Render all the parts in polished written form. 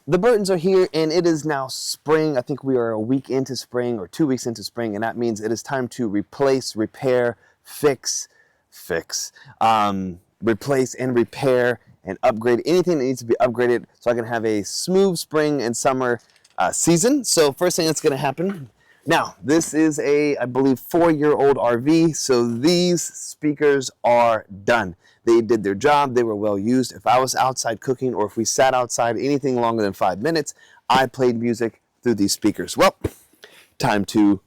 The Burtons are here, and it is now spring. I think we are a week into spring or 2 weeks into spring, and that means it is time to replace, repair, replace and repair and upgrade anything that needs to be upgraded so I can have a smooth spring and summer season. So first thing that's going to happen. Now, this is a, I believe, 4-year-old RV, so these speakers are done. They did their job. They were well used. If I was outside cooking or if we sat outside anything longer than 5 minutes, I played music through these speakers. Well, time to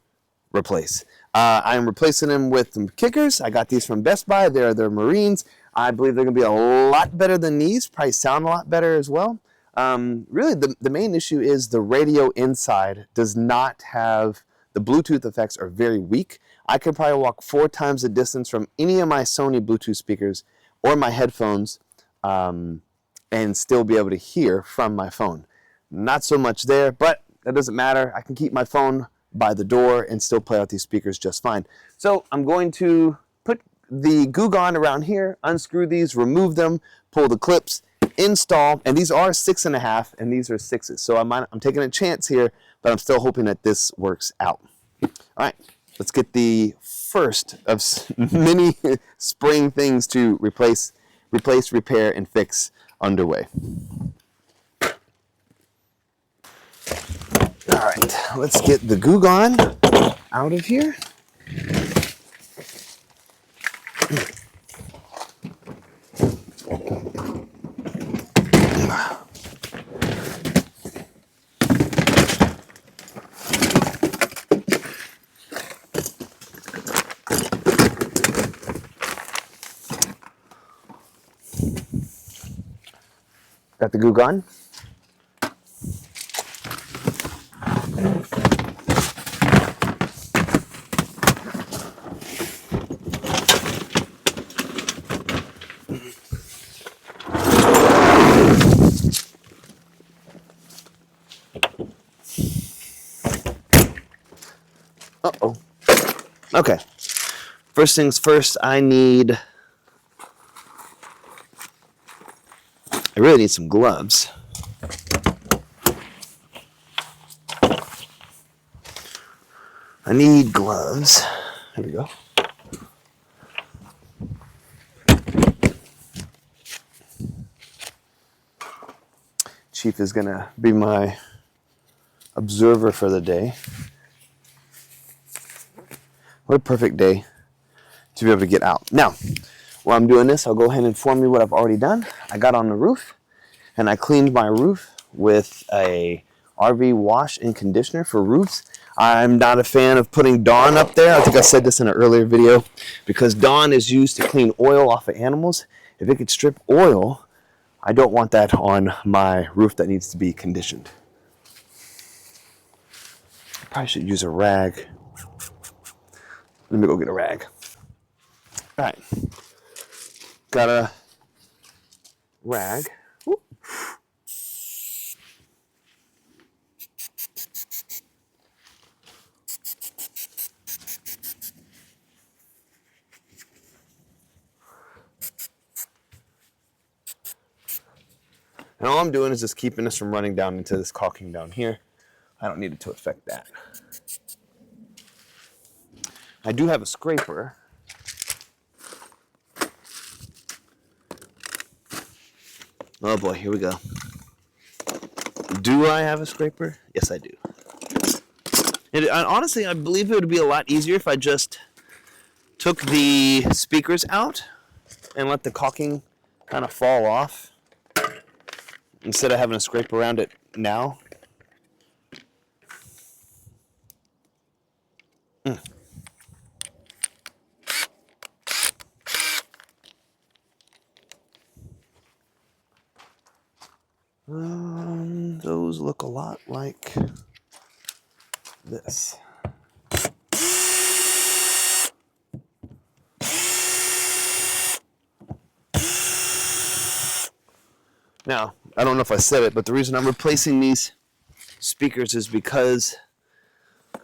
replace. I'm replacing them with some kickers. I got these from Best Buy. They're Marines. I believe they're going to be a lot better than these. Probably sound a lot better as well. Really, the main issue is the radio inside does not have, the Bluetooth effects are very weak. I could probably walk 4 times the distance from any of my Sony Bluetooth speakers or my headphones and still be able to hear from my phone. Not so much there, but that doesn't matter. I can keep my phone by the door and still play out these speakers just fine. So I'm going to put the Goo Gone around here, unscrew these, remove them, pull the clips, install, and these are 6.5 and these are 6s. So I'm taking a chance here, but I'm still hoping that this works out. All right, let's get the first of many spring things to replace, repair, and fix underway. All right, let's get the Goo Gone out of here. Got the Goo Gone. Uh-oh. Okay. First things first, I really need some gloves. I need gloves. Here we go. Chief is going to be my observer for the day. What a perfect day to be able to get out. Now, while I'm doing this, I'll go ahead and inform you what I've already done. I got on the roof and I cleaned my roof with a RV wash and conditioner for roofs. I'm not a fan of putting Dawn up there. I think I said this in an earlier video because Dawn is used to clean oil off of animals. If it could strip oil, I don't want that on my roof that needs to be conditioned. I probably should use a rag. Let me go get a rag. All right. Got a rag. Ooh. And all I'm doing is just keeping this from running down into this caulking down here. I don't need it to affect that. I do have a scraper. Oh boy, here we go. Do I have a scraper? Yes, I do. And honestly, I believe it would be a lot easier if I just took the speakers out and let the caulking kind of fall off instead of having to scrape around it now. Those look a lot like this. Now, I don't know if I said it, but the reason I'm replacing these speakers is because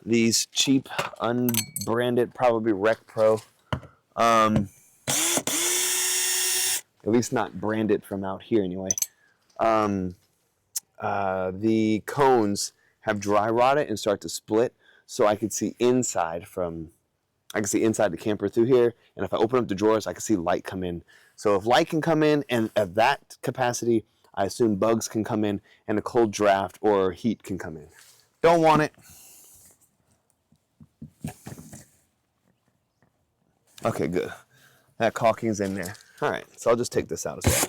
these cheap, unbranded, probably Rec Pro, at least not branded from out here anyway, the cones have dry rotted and start to split, so I can see inside the camper through here, and if I open up the drawers, I can see light come in. So if light can come in, and at that capacity, I assume bugs can come in, and a cold draft or heat can come in. Don't want it. Okay, good. That caulking's in there. All right, so I'll just take this out as well.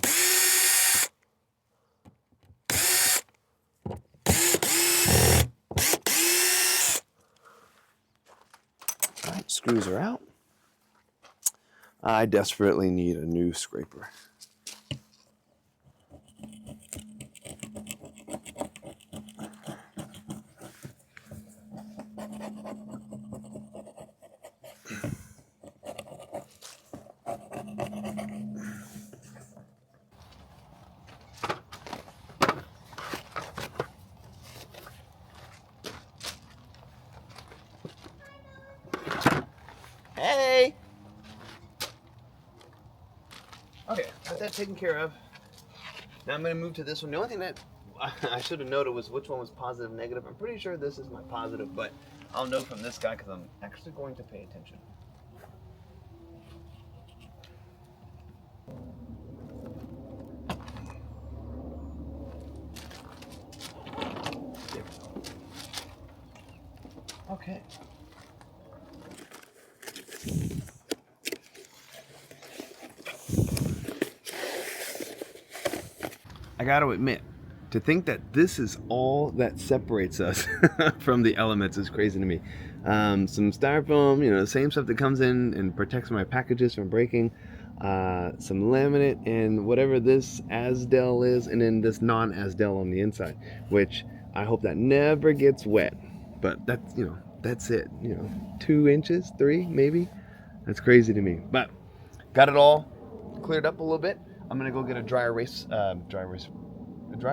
All right, screws are out. I desperately need a new scraper. Hey! Okay, got that taken care of. Now I'm going to move to this one. The only thing that I should have noted was which one was positive and negative. I'm pretty sure this is my positive, but I'll know from this guy because I'm actually going to pay attention. There we go. Okay. I got to admit, to think that this is all that separates us from the elements is crazy to me. Some styrofoam, the same stuff that comes in and protects my packages from breaking. Some laminate and whatever this Asdel is, and then this non-Asdel on the inside, which I hope that never gets wet. But that's, that's it. 2 inches, 3 maybe. That's crazy to me. But got it all cleared up a little bit. I'm gonna go get a dry eraser. A dry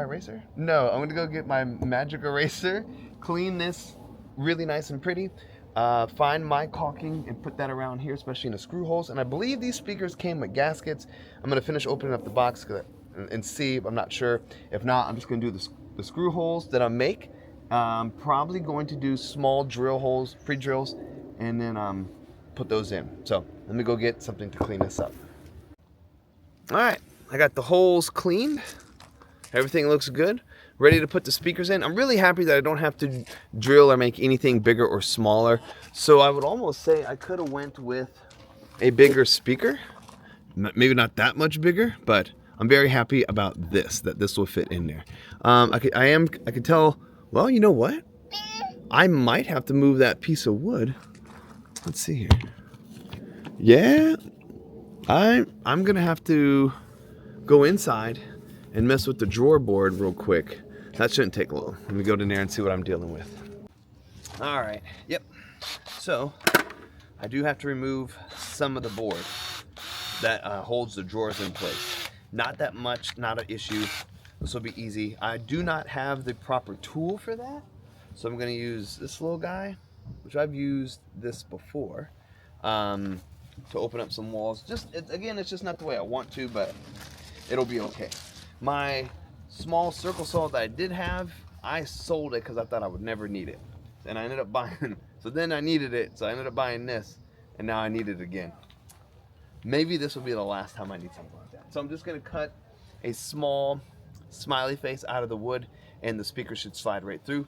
eraser? No, I'm gonna go get my magic eraser, clean this really nice and pretty, find my caulking and put that around here, especially in the screw holes. And I believe these speakers came with gaskets. I'm gonna finish opening up the box and see. I'm not sure. If not, I'm just gonna do the screw holes that I make. I'm probably going to do small drill holes, pre-drills, and then put those in. So let me go get something to clean this up. All right, I got the holes cleaned. Everything looks good. Ready to put the speakers in. I'm really happy that I don't have to drill or make anything bigger or smaller. So I would almost say I could have went with a bigger speaker. Maybe not that much bigger, but I'm very happy about this, that this will fit in there. I could tell, well, you know what? I might have to move that piece of wood. Let's see here. Yeah, I'm gonna have to go inside and mess with the drawer board real quick. That shouldn't take long. Let me go in there and see what I'm dealing with. All right, yep. So I do have to remove some of the board that holds the drawers in place. Not that much, not an issue. This will be easy. I do not have the proper tool for that. So I'm gonna use this little guy, which I've used this before, to open up some walls. Again, it's just not the way I want to, but it'll be okay. My small circle saw that I did have, I sold it because I thought I would never need it. And I ended up buying, so then I needed it, so I ended up buying this, and now I need it again. Maybe this will be the last time I need something like that. So I'm just gonna cut a small smiley face out of the wood, and the speaker should slide right through.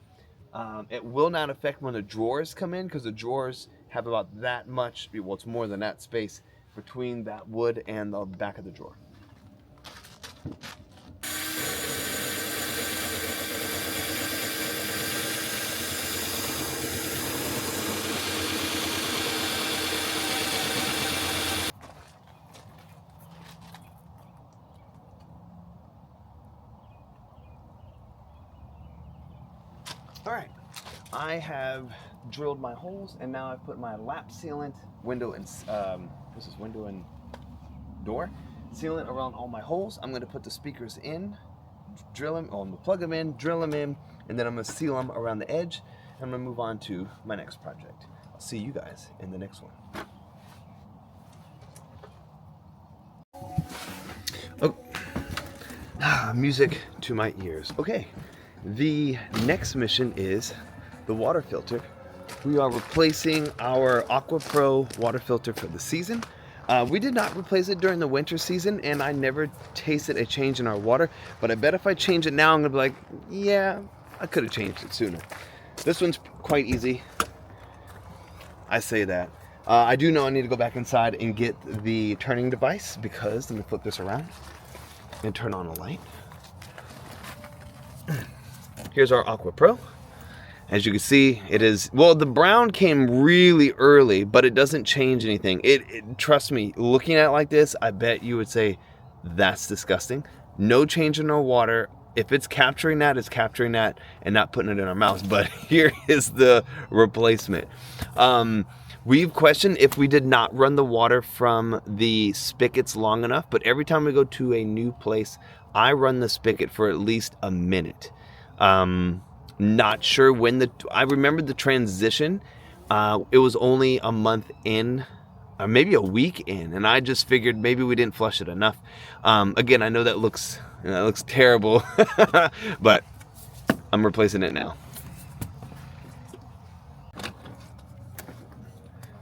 It will not affect when the drawers come in, because the drawers have about that much, well, it's more than that space between that wood and the back of the drawer. All right, I have drilled my holes, and now I've put my lap sealant window and this is window and door sealant around all my holes. I'm going to put the speakers in, drill them, I'm going to plug them in, drill them in, and then I'm going to seal them around the edge. And I'm going to move on to my next project. I'll see you guys in the next one. Oh, music to my ears. Okay, the next mission is the water filter. We are replacing our Aqua Pro water filter for the season. We did not replace it during the winter season, and I never tasted a change in our water, but I bet if I change it now, I'm gonna be like, yeah, I could have changed it sooner. This one's quite easy. I say that. I do know I need to go back inside and get the turning device, because let me flip this around and turn on a light. Here's our Aqua Pro. As you can see, it is, well, the brown came really early, but it doesn't change anything. Trust me, looking at it like this, I bet you would say, that's disgusting. No change in our water. If it's capturing that, it's capturing that and not putting it in our mouths. But here is the replacement. We've questioned if we did not run the water from the spigots long enough, but every time we go to a new place, I run the spigot for at least a minute. Not sure when I remember the transition. It was only a month in, or maybe a week in, and I just figured maybe we didn't flush it enough. Again, I know that looks terrible, but I'm replacing it now.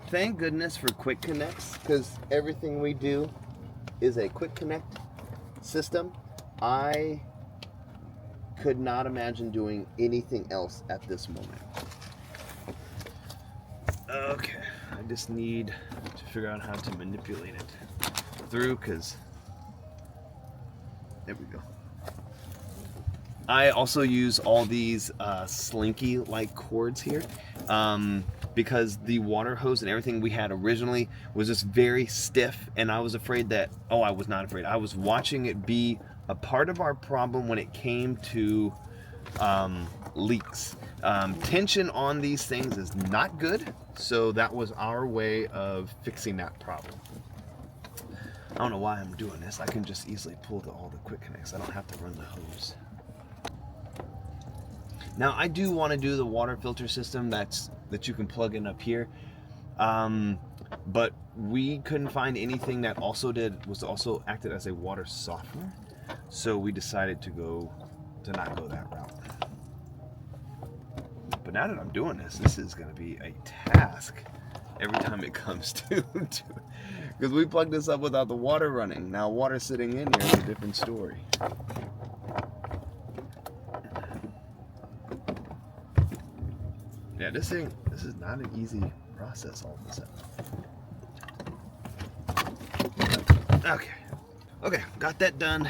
Thank goodness for quick connects, because everything we do is a quick connect system. I could not imagine doing anything else at this moment. Okay, I just need to figure out how to manipulate it through, because there we go. I also use all these slinky-like cords here, because the water hose and everything we had originally was just very stiff, and I was afraid that, I was not afraid. I was watching it be a part of our problem when it came to leaks. Tension on these things is not good, so that was our way of fixing that problem. I don't know why I'm doing this. I can just easily pull all the quick connects. I don't have to run the hose. Now I do want to do the water filter system that you can plug in up here, but we couldn't find anything that also acted as a water softener. So we decided to not go that route. But now that I'm doing this is going to be a task every time it comes to because we plugged this up without the water running. Now water sitting in here is a different story. Yeah, this is not an easy process all of a sudden. Okay, got that done.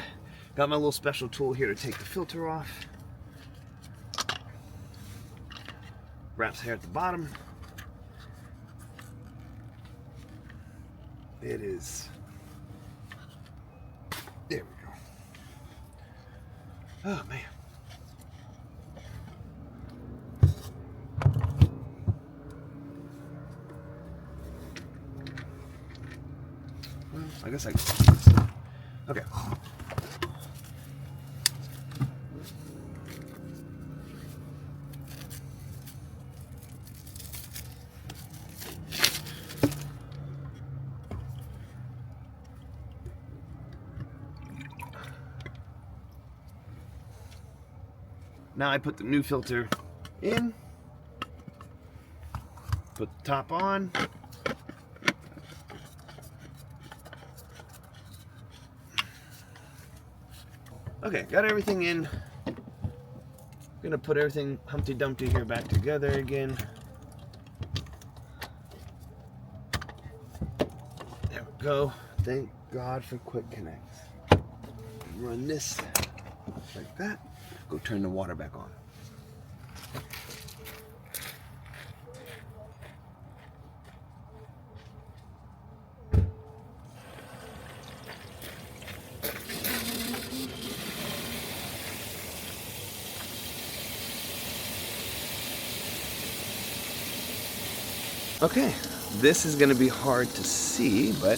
Got my little special tool here to take the filter off. Wraps here at the bottom. It is. There we go. Oh man. Well, I guess I can do this. Okay. Now I put the new filter in, put the top on, okay, got everything in. Gonna put everything Humpty Dumpty here back together again. There we go. Thank God for quick connects. Run this like that. Go turn the water back on. Okay, this is going to be hard to see, but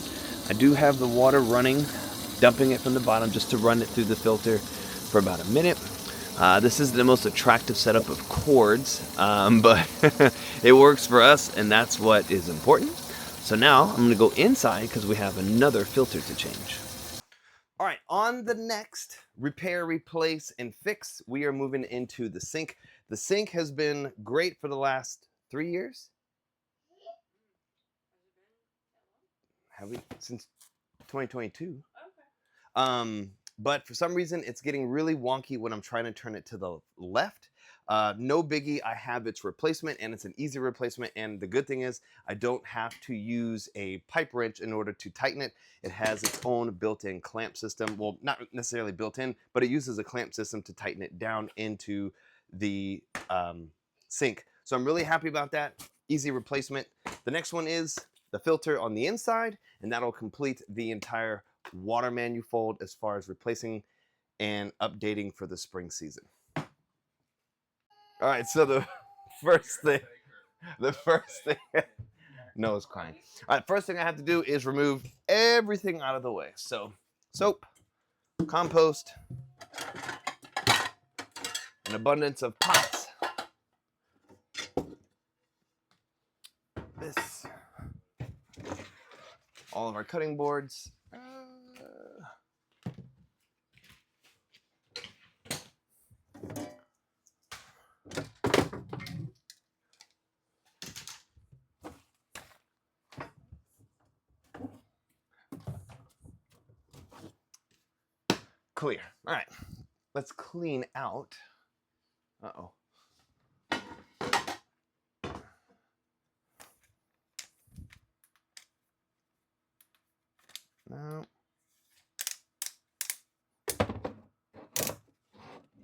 I do have the water running, dumping it from the bottom just to run it through the filter for about a minute. This is the most attractive setup of cords, but it works for us, and that's what is important. So now I'm going to go inside because we have another filter to change. All right, on the next repair, replace, and fix, we are moving into the sink. The sink has been great for the last 3 years. Have we? Since 2022. But for some reason, it's getting really wonky when I'm trying to turn it to the left. No biggie, I have its replacement, and it's an easy replacement. And the good thing is I don't have to use a pipe wrench in order to tighten it. It has its own built-in clamp system. Well, not necessarily built-in, but it uses a clamp system to tighten it down into the sink. So I'm really happy about that. Easy replacement. The next one is the filter on the inside, and that'll complete the entire water manifold as far as replacing and updating for the spring season. All right, so the first thing, Noah's crying. All right, first thing I have to do is remove everything out of the way. So soap, compost, an abundance of pots. This, all of our cutting boards. Clear. All right, let's clean out. Uh-oh. No.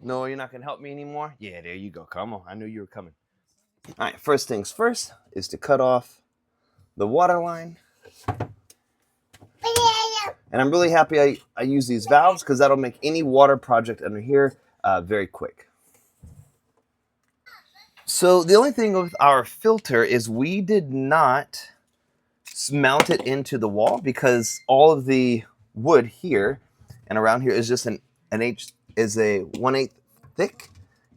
No, you're not gonna help me anymore? Yeah, there you go. Come on, I knew you were coming. All right, first things first is to cut off the water line. And I'm really happy I use these valves because that'll make any water project under here very quick. So the only thing with our filter is we did not mount it into the wall because all of the wood here and around here is just a 1/8 thick,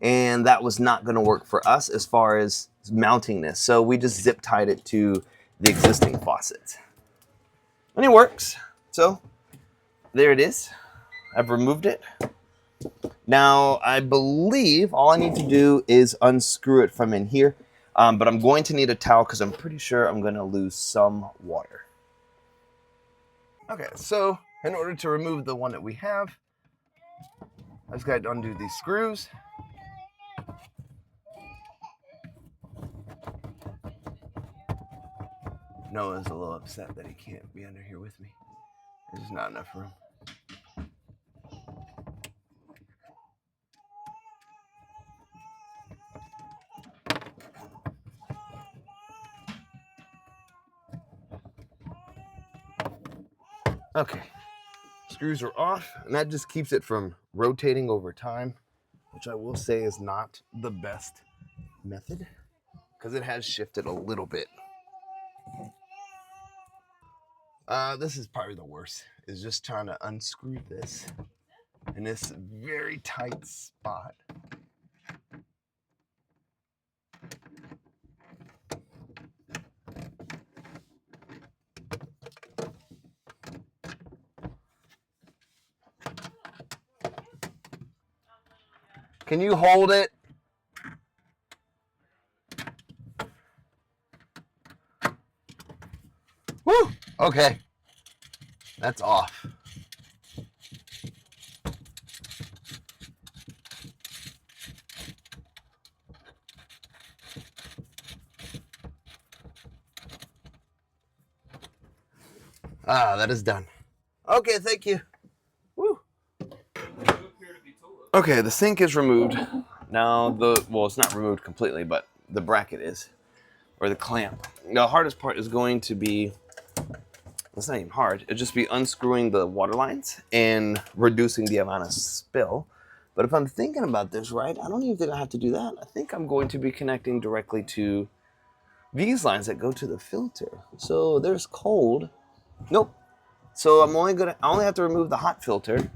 and that was not going to work for us as far as mounting this. So we just zip tied it to the existing faucet. And it works. So there it is. I've removed it. Now, I believe all I need to do is unscrew it from in here, but I'm going to need a towel because I'm pretty sure I'm going to lose some water. Okay, so in order to remove the one that we have, I just got to undo these screws. Noah's a little upset that he can't be under here with me. There's just not enough room. Okay, screws are off, and that just keeps it from rotating over time, which I will say is not the best method because it has shifted a little bit. This is probably the worst, is just trying to unscrew this in this very tight spot. Can you hold it? Woo! Okay. That's off. That is done. Okay, thank you. Woo. Okay, the sink is removed. Now well, it's not removed completely, but the bracket is, or the clamp. The hardest part is going to be, it's not even hard, it'll just be unscrewing the water lines and reducing the amount of spill. But if I'm thinking about this right, I don't even think I have to do that. I think I'm going to be connecting directly to these lines that go to the filter. So there's cold. Nope. So I only have to remove the hot filter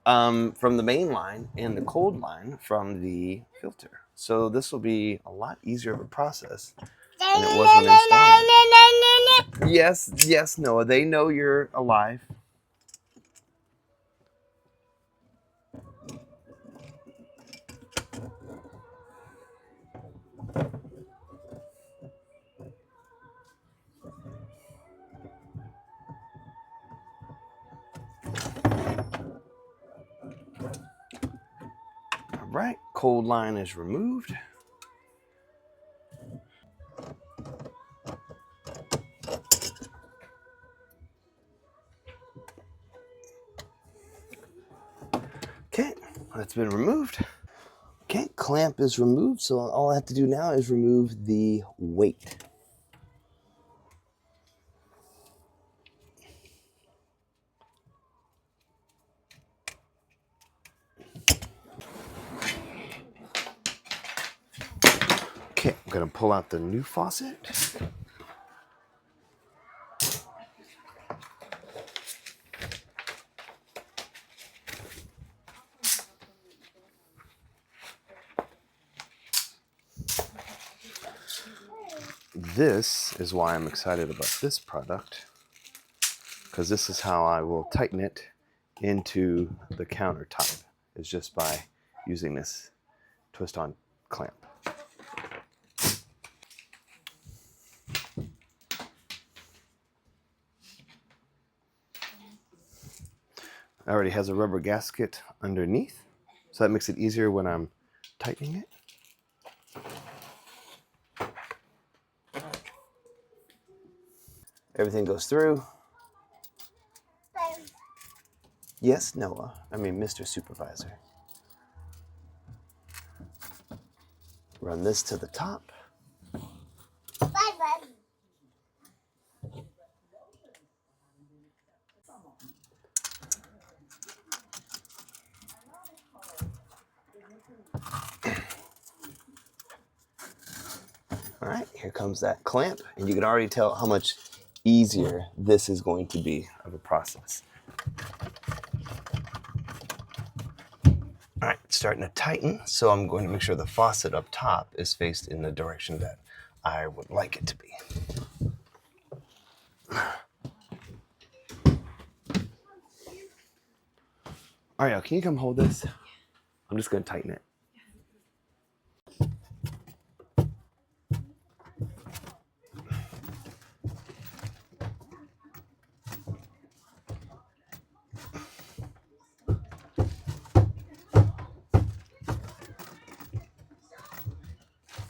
from the main line and the cold line from the filter. So this will be a lot easier of a process than it was when installing. Yes, Noah, they know you're alive. right, cold line is removed. Okay, that's been removed. Okay, clamp is removed, so all I have to do now is remove the weight. Okay, I'm gonna pull out the new faucet. This is why I'm excited about this product, because this is how I will tighten it into the countertop, is just by using this twist-on clamp. It already has a rubber gasket underneath, so that makes it easier when I'm tightening it. Everything goes through. Yes, Noah. I mean, Mr. Supervisor. Run this to the top. All right, here comes that clamp, and you can already tell how much easier this is going to be of a process. All right, it's starting to tighten, so I'm going to make sure the faucet up top is faced in the direction that I would like it to be. Ariel, can you come hold this? I'm just going to tighten it.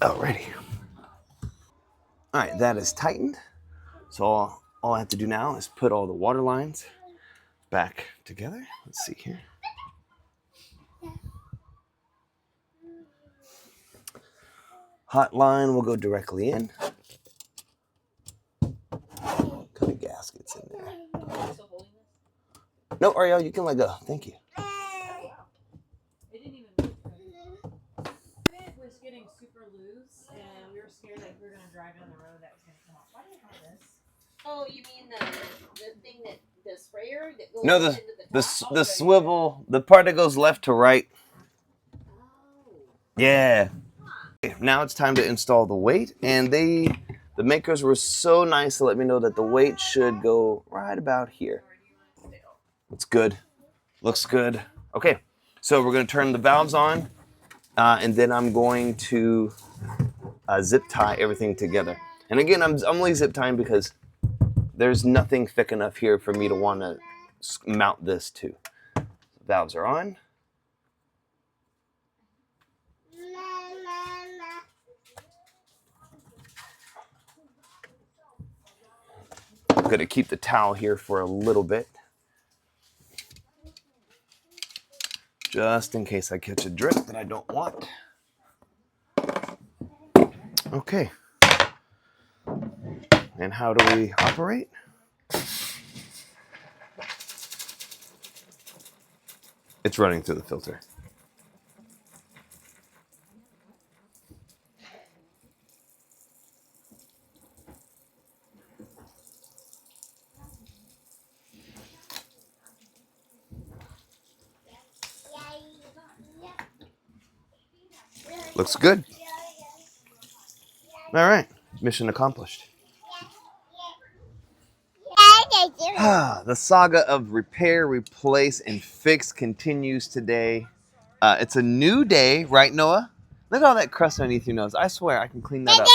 Alrighty. All right, that is tightened. So all I have to do now is put all the water lines back together. Let's see here. Hot line will go directly in. What kind of gaskets in there? No, Ariel, you can let go. Thank you. It didn't even move. It was getting super loose, and we were scared that if we were going to drive down the road that was going to come off. Why do you have this? Oh, you mean the thing that the sprayer that goes No, into the top? the swivel, the part that goes left to right. Oh. Yeah. Okay, now it's time to install the weight, and the makers were so nice to let me know that the weight should go right about here. It's good. Looks good. Okay, so we're going to turn the valves on, and then I'm going to zip tie everything together. And again, I'm only zip tying because there's nothing thick enough here for me to want to mount this to. Valves are on. I'm going to keep the towel here for a little bit, just in case I catch a drip that I don't want. Okay. And how do we operate? It's running through the filter. Looks good. All right, mission accomplished. The saga of repair, replace, and fix continues today. It's a new day, right, Noah? Look at all that crust underneath your nose. I swear I can clean that up.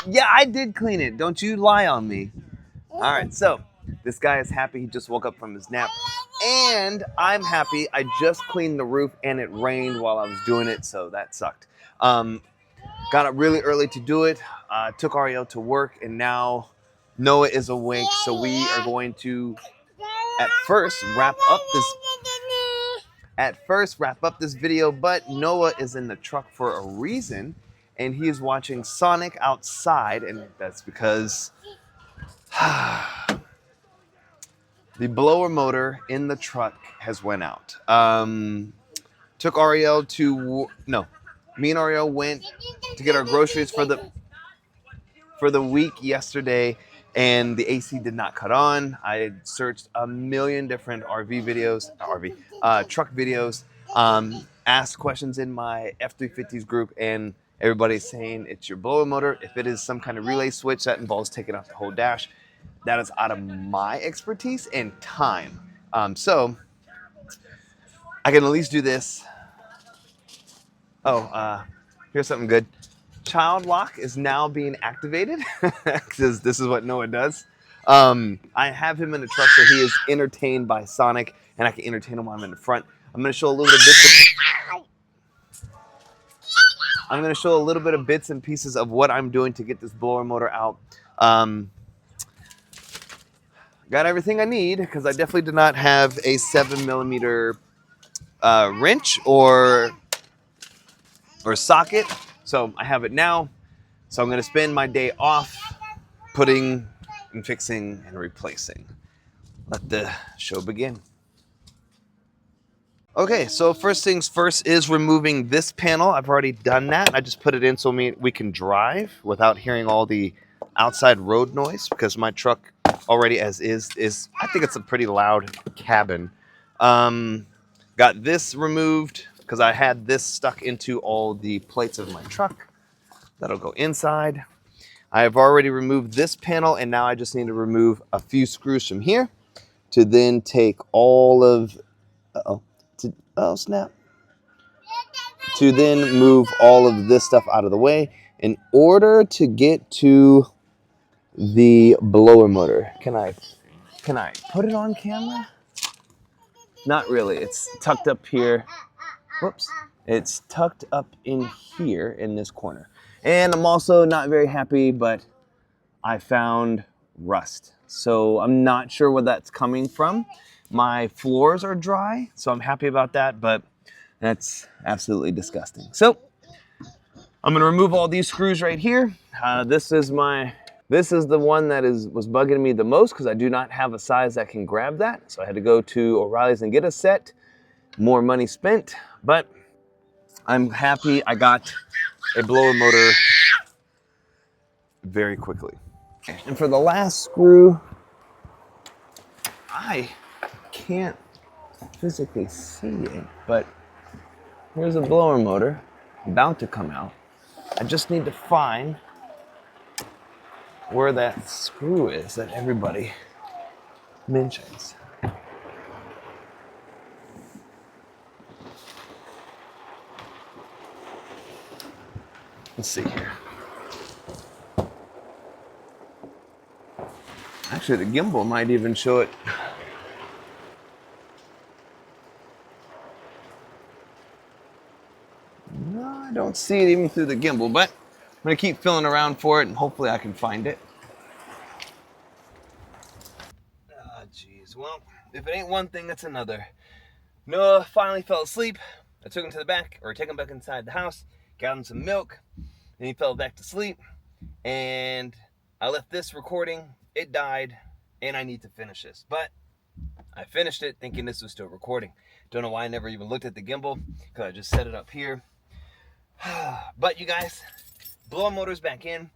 Yeah, I did clean it. Don't you lie on me. All right, so this guy is happy. He just woke up from his nap. And I'm happy. I just cleaned the roof and it rained while I was doing it, so that sucked. Got up really early to do it. Took Ariel to work, and now Noah is awake. So we are going to at first wrap up this video, but Noah is in the truck for a reason, and he is watching Sonic outside, and that's because the blower motor in the truck has went out. Took Ariel to no, me and Ariel went to get our groceries for the week yesterday, and the AC did not cut on. I had searched a million different truck videos, asked questions in my F350s group, and everybody's saying it's your blower motor. If it is some kind of relay switch that involves taking off the whole dash, that is out of my expertise and time. So I can at least do this. Here's something good. Child lock is now being activated because this is what Noah does. I have him in the truck so he is entertained by Sonic, and I can entertain him while I'm in the front. I'm going to show a little bit of bits and pieces of what I'm doing to get this blower motor out. Got everything I need because I definitely did not have a 7mm wrench or socket, so I have it now. So I'm going to spend my day off putting and fixing and replacing. Let the show begin. Okay, so first things first is removing this panel. I've already done that. I just put it in so we can drive without hearing all the outside road noise, because my truck already as is I think it's a pretty loud cabin. Got this removed because I had this stuck into all the plates of my truck. That'll go inside. I have already removed this panel, and now I just need to remove a few screws from here to then take all of, to then move all of this stuff out of the way in order to get to the blower motor. Can I put it on camera? Not really. It's tucked up here. Whoops. It's tucked up in here in this corner. And I'm also not very happy, but I found rust. So I'm not sure where that's coming from. My floors are dry, so I'm happy about that, but that's absolutely disgusting. So I'm gonna remove all these screws right here. This is the one that was bugging me the most because I do not have a size that can grab that. So I had to go to O'Reilly's and get a set. More money spent, but I'm happy I got a blower motor very quickly. And for the last screw, I can't physically see it, but here's a blower motor about to come out. I just need to find where that screw is that everybody mentions. Let's see here. Actually, the gimbal might even show it. No, I don't see it even through the gimbal, but I'm gonna keep feeling around for it and hopefully I can find it. Ah, geez. Well, if it ain't one thing, it's another. Noah finally fell asleep. I took him to the back, or take him back inside the house, got him some milk, and he fell back to sleep. And I left this recording, it died, and I need to finish this. But I finished it thinking this was still recording. Don't know why I never even looked at the gimbal, because I just set it up here. But you guys, blower motor's back in.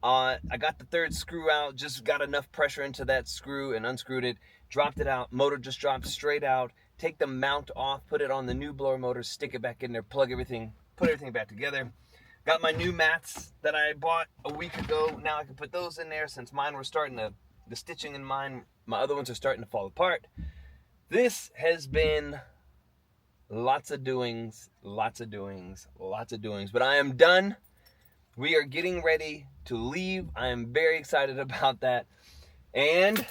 I got the third screw out, just got enough pressure into that screw and unscrewed it, dropped it out, motor just dropped straight out. Take the mount off, put it on the new blower motor, stick it back in there, plug everything, put everything back together. Got my new mats that I bought a week ago. Now I can put those in there since mine were starting to, the stitching in mine, my other ones are starting to fall apart. This has been lots of doings, but I am done. We are getting ready to leave. I am very excited about that. And,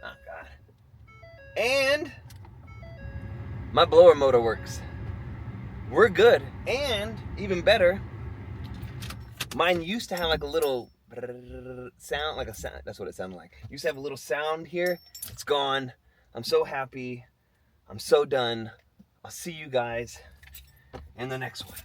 oh God, And my blower motor works. We're good. And even better, mine used to have like a little sound, like a sound. That's what it sounded like. Used to have a little sound here. It's gone. I'm so happy. I'm so done. I'll see you guys in the next one.